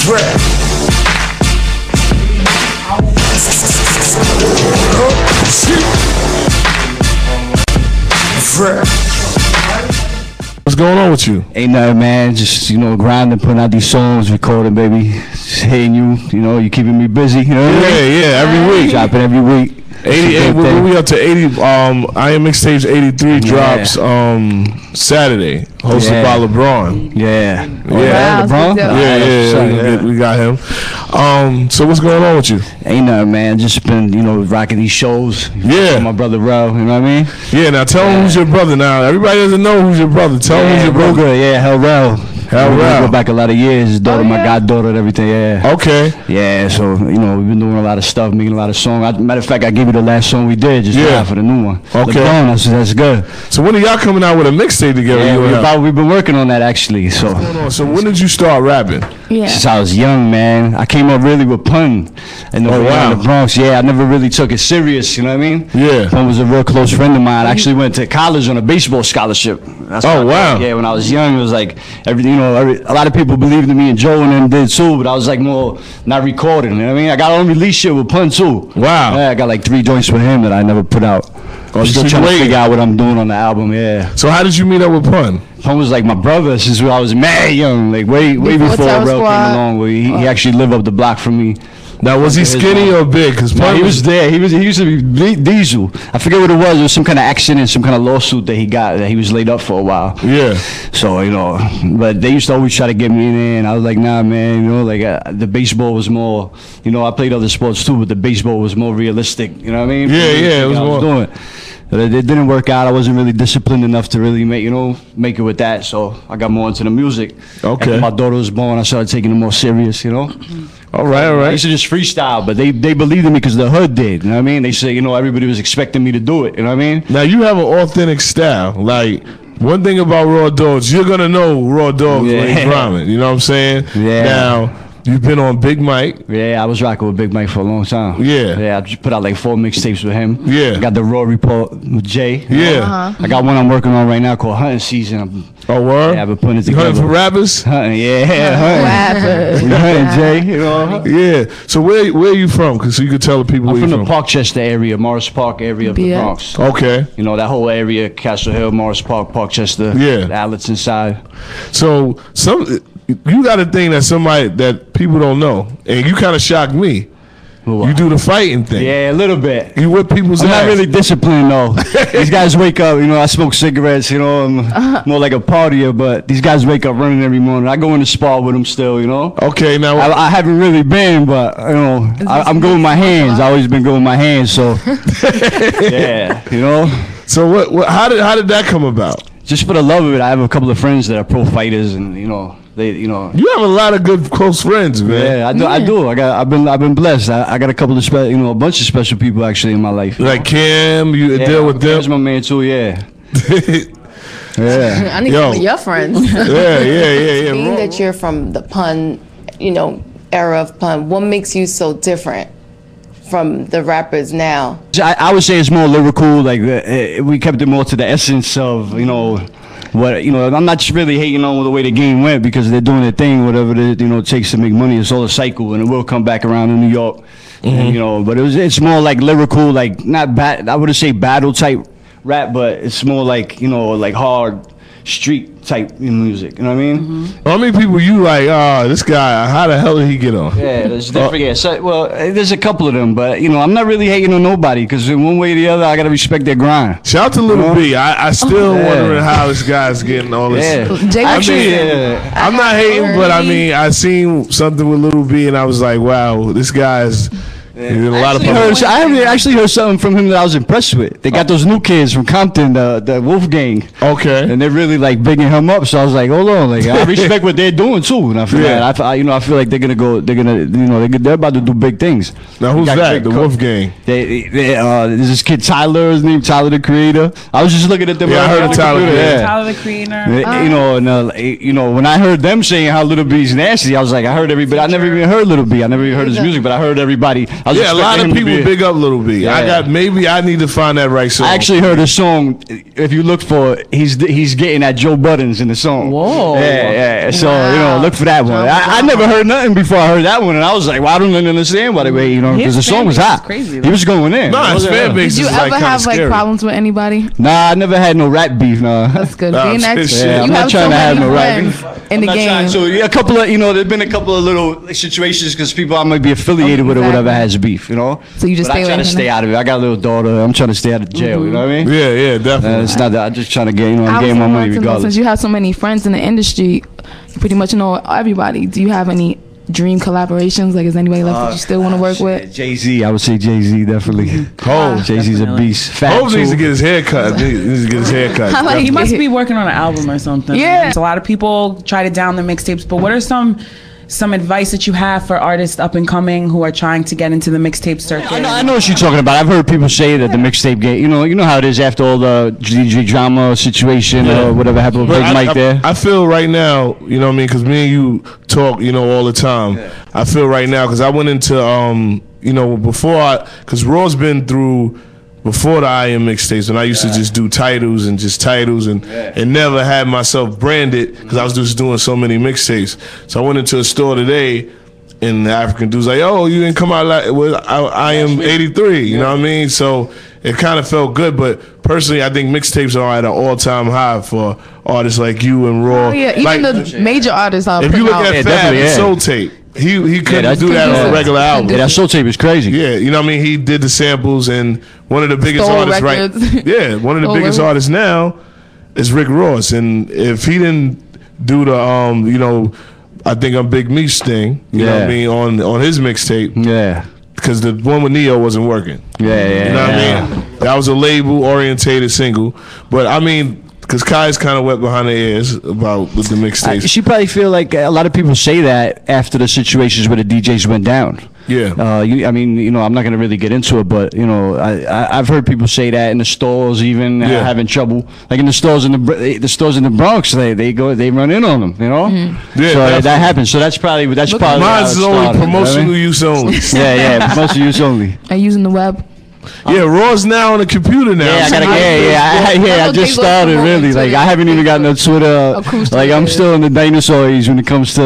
What's going on with you? Ain't nothing, man. Just, you know, grinding, putting out these songs, recording, baby. Just hitting you, you know, you keeping me busy, you know what I mean? Yeah, every week. Dropping every week. 88, we up to 80, I Am Mixtapes 83 drops Saturday, hosted by LeBron. Yeah. Yeah. LeBron? Yeah. We got him. So what's going on with you? Ain't nothing, man. Just been, you know, rocking these shows. Yeah. My brother Rell, you know what I mean? Yeah, now tell him who's your brother now. Everybody doesn't know who's your brother. Tell him who's your brother. Good. Yeah, Rell. Rell. We go back a lot of years. His daughter, my goddaughter, and everything. Yeah. Okay. Yeah. So you know, we've been doing a lot of stuff, making a lot of songs. Matter of fact, I gave you the last song we did just for the new one. Okay. LeBron, that's good. So when are y'all coming out with a mixtape together? Yeah, we've been working on that actually. So. What's going on? So when did you start rapping? Yeah. Since I was young, man. I came up really with pun in the Bronx. Yeah, I never really took it serious. You know what I mean? Yeah. Pun was a real close friend of mine. I actually went to college on a baseball scholarship. Wow. Yeah, when I was young, it was like a lot of people believed in me, and Joe and them did too. But I was like more not recording. You know what I mean? I got unreleased shit with Pun too. Wow. Yeah, I got like 3 joints with him that I never put out. I'm still trying to figure out what I'm doing on the album. Yeah. So how did you meet up with Pun? Pun was like my brother since I was mad young, like way before Rell came along. Where he actually lived up the block from me. Now was he skinny or big? Cause he was there. He used to be Diesel. I forget what it was. It was some kind of accident, some kind of lawsuit that he got. That he was laid up for a while. Yeah. So you know, but they used to always try to get me in there, and I was like, nah, man. You know, like the baseball was more. You know, I played other sports too, but the baseball was more realistic. You know what I mean? Yeah. It was more. Doing. But it didn't work out. I wasn't really disciplined enough to really make it with that. So I got more into the music. Okay. After my daughter was born, I started taking it more serious. You know. All right. I used to just freestyle, but they believed in me because the hood did. You know what I mean? They say, you know, everybody was expecting me to do it. You know what I mean? Now you have an authentic style. Like one thing about Rawdoggz, you're gonna know Rawdoggz when he's rhyming. You know what I'm saying? Yeah. Now you've been on Big Mike. Yeah, I was rocking with Big Mike for a long time. Yeah. Yeah, I just put out like 4 mixtapes with him. Yeah. I got the Raw Report with Jay. Yeah. I got one I'm working on right now called Hunting Season. Oh, word? Yeah, I've been putting it You together. hunting for rappers? Hunting, hunting. Hunting, Jay, you know. Yeah. So where are you from? Cause so you could tell the people I'm where from you're the Parkchester area, Morris Park area of the Bronx. Okay. You know, that whole area, Castle Hill, Morris Park, Parkchester, the outlets inside. So you got a thing that somebody that people don't know, and you kind of shocked me. You do the fighting thing. Yeah, a little bit. You whip people's ass. I'm not really disciplined though. These guys wake up, you know, I smoke cigarettes, you know, I'm more like a partier, but these guys wake up running every morning. I go in the spar with them still, you know. Okay, now I haven't really been, but you know, I'm good with my hands. I always been good with my hands, so yeah, you know. So what how did that come about? Just for the love of it. I have a couple of friends that are pro fighters, and you know, you have a lot of good close friends, man. Yeah, I do. I've been blessed. I got a couple of a bunch of special people actually in my life. Like Kim, you deal with them. That's my man too. Yeah. I need some of your friends. Yeah. Being that you're from the pun, era of pun, what makes you so different from the rappers now? I would say it's more lyrical. Like we kept it more to the essence of what I'm not really hating on the way the game went because they're doing their thing, whatever it takes to make money. It's all a cycle, and it will come back around in New York. And, but it's more like lyrical, like not bad. I wouldn't say battle type rap, but it's more like like hard street type music. You know what I mean? How many people you like? This guy. How the hell did he get on? Yeah, there's different. Yeah, so, well, there's a couple of them, but I'm not really hating on nobody because in one way or the other, I gotta respect their grind. Shout out to Lil B. I still wondering how this guy's getting all this. Yeah. I'm not hating, but I mean, I seen something with Lil B, and I was like, wow, this guy's. I actually heard something from him that I was impressed with. They got those new kids from Compton, the Wolf Gang. Okay. And they're really like bigging him up. So I was like, hold on, like I respect what they're doing too. And I feel I feel like they're about to do big things. Now who's that? The Wolf Gang. There's this kid Tyler, his name Tyler the Creator. I was just looking at them. Yeah, I heard of Tyler. Tyler the Creator. When I heard them saying how Lil B's nasty, I was like, I heard everybody. I never even heard Lil B. I never even heard his music, but I heard everybody. I Yeah, a lot of people big up Lil B. Yeah. Maybe I need to find that right song. I actually heard a song. If you look for it, he's getting at Joe Buttons in the song. Whoa. Yeah. So look for that one. I never heard nothing before I heard that one, and I was like, well, I don't understand why they wait, because the song was hot. Crazy, he was going in. Nah, his fan base Did you ever have like problems with anybody? Nah, I never had no rap beef. Nah. That's good. Being extra, I'm not trying to have no rap beef in the game. So a couple of there's been a couple of little situations because people I might be affiliated with or whatever has beef, So you just I try to stay out of it. I got a little daughter. I'm trying to stay out of jail. You know what I mean? Yeah, definitely. It's not that. I'm just trying to get I'm getting my money regardless. Since you have so many friends in the industry, you pretty much know everybody. Do you have any dream collaborations? Like, is anybody left that you still want to work with? Jay-Z, I would say Jay-Z definitely. Jay-Z's a beast. Hov needs to get his hair cut. He must be working on an album or something. Yeah. A lot of people try to down the mixtapes, but what are some advice that you have for artists up and coming who are trying to get into the mixtape circuit? I know what you're talking about. I've heard people say that the mixtape game, you know how it is after all the DJ drama situation or whatever happened with Big Mike there. I feel right now, you know what I mean, because me and you talk, all the time. Yeah. I feel right now, because I went into, because Raw's been through, before the IM mixtapes, when I used to just do titles and never had myself branded because I was just doing so many mixtapes. So I went into a store today and the African dude's like, oh, you didn't come out like I am 83, you know what I mean? So it kind of felt good, but personally I think mixtapes are at an all-time high for artists like you and Raw. Oh yeah, even the major artists are if you look at Fab and Soul Tape, he couldn't do that on a regular album. Yeah, that Soul Tape is crazy. Yeah, you know what I mean? He did the samples, and one of the biggest artists one of the biggest artists now is Rick Ross. And if he didn't do the I think I'm Big Meech thing, you know what I mean, on his mixtape. Yeah. Because the one with Neo wasn't working. Yeah. You know what I mean? That was a label orientated single. But I mean, because Kai's kind of wet behind her ears with the mixtapes. She probably feel like a lot of people say that after the situations where the DJs went down. Yeah. I'm not going to really get into it, but, I've heard people say that in the stores even having trouble. Like in the stores in the stores in the Bronx, they run in on them, Mm-hmm. Yeah, so that happens. So that's probably mine's is only promotional use only. Yeah, promotional use only. Are you using the web? Yeah, Raw's now on the computer now. Yeah, I just started really. Like I haven't even gotten no Twitter. Like I'm still in the dinosaur age when it comes to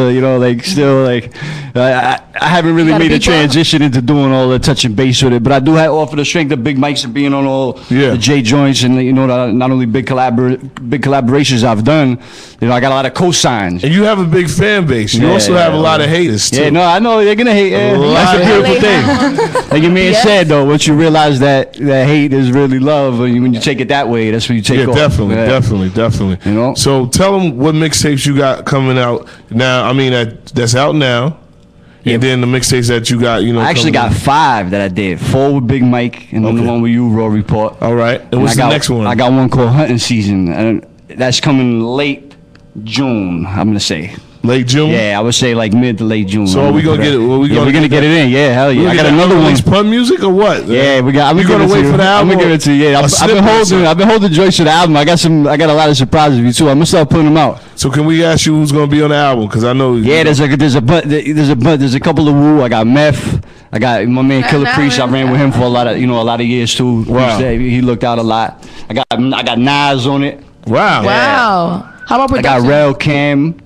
I haven't really made a transition into doing all the touch and base with it. But I do offer the strength of big mics and being on all the J joints and not only big collaborations I've done. I got a lot of cosigns. And you have a big fan base. You also have a lot of haters too. Yeah, no, I know they're gonna hate. That's a beautiful thing. Like your man said though, once you realize that hate is really love, and when you take it that way, that's when you take off. Definitely. So tell them what mixtapes you got coming out now. I mean, that's out now. And then the mixtapes that you got, I actually got 5 that I did. 4 with Big Mike, and then the one with you, Raw Report. All right. And what's the next one? I got one called Hunting Season, and that's coming late June, I'm gonna say. Late June? Yeah, I would say like mid to late June. So we're gonna get it. We're gonna get it in. Yeah, hell yeah. I got another one. Pun music or what? Yeah, we got. You gonna wait for the album? I'm gonna give it to you. Yeah, I've been holding Joyce to the album. I got a lot of surprises for you too. I'm gonna start putting them out. So can we ask you who's gonna be on the album? Because I know. Yeah, there's a couple of Wu. I got Meth. I got my man Killer Priest. I ran with him for a lot of years too. Wow. He looked out a lot. I got Nas on it. Wow. Wow. How about production? I got Rell, Cam,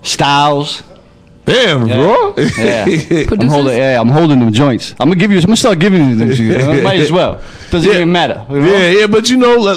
Styles. Damn, bro. Yeah. I'm holding them joints. I'm gonna start giving them to you. Might as well. Doesn't even matter. Yeah, but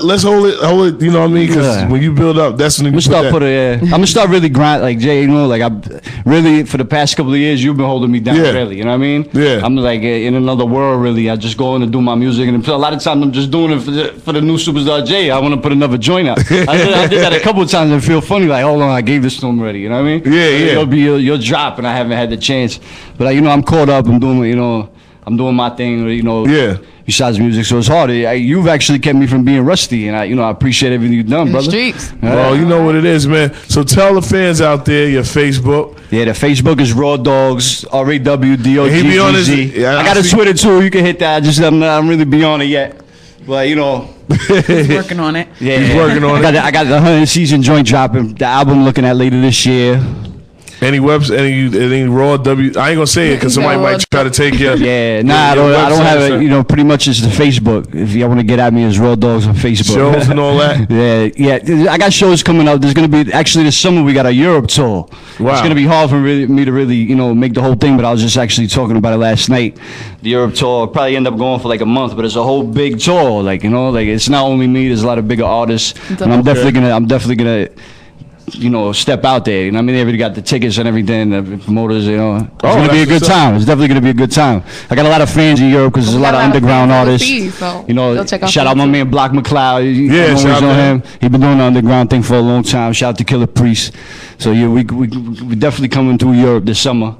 let's hold it. You know what I mean? Because when you build up, that's when you I'm gonna start really grind like Jay. I really for the past couple of years you've been holding me down. Really, you know what I mean? Yeah. I'm like in another world. Really, I just go in and do my music, and a lot of times I'm just doing it for the new Superstar Jay. I want to put another joint out. I did that a couple of times and feel funny. Like, hold on, I gave this to him already. You know what I mean? Yeah. It'll be your drop, and I haven't had the chance. But I'm caught up. I'm doing my thing. Yeah. Besides music, so it's hard. You've actually kept me from being rusty, and I appreciate everything you've done, brother. Streets. Well, you know what it is, man. So tell the fans out there your Facebook. Yeah, the Facebook is Rawdoggz, Rawdoggz. He be on his. Yeah, I got a Twitter too. You can hit that. I'm not really be on it yet, but he's working on it. Yeah, he's working on it. I got the 100 season joint dropping. The album looking at later this year. Any any raw W? I ain't gonna say it because somebody might try to take your. Yeah, nah, I don't have it. You know, pretty much it's the Facebook. If y'all want to get at me, it's Rawdoggz on Facebook. Shows and all that. yeah. I got shows coming up. There's gonna be actually this summer we got a Europe tour. Wow. It's gonna be hard for me to really make the whole thing, but I was just actually talking about it last night. The Europe tour I'll probably end up going for like a month, but it's a whole big tour. Like it's not only me. There's a lot of bigger artists, and I'm definitely gonna. Step out there. They already got the tickets and everything, the promoters, It's going to be a good time. It's definitely going to be a good time. I got a lot of fans in Europe because there's a lot of underground artists. Shout out my man Block McLeod. Yeah, shout out to him. He been doing the underground thing for a long time. Shout out to Killer Priest. So, yeah, we definitely coming through Europe this summer.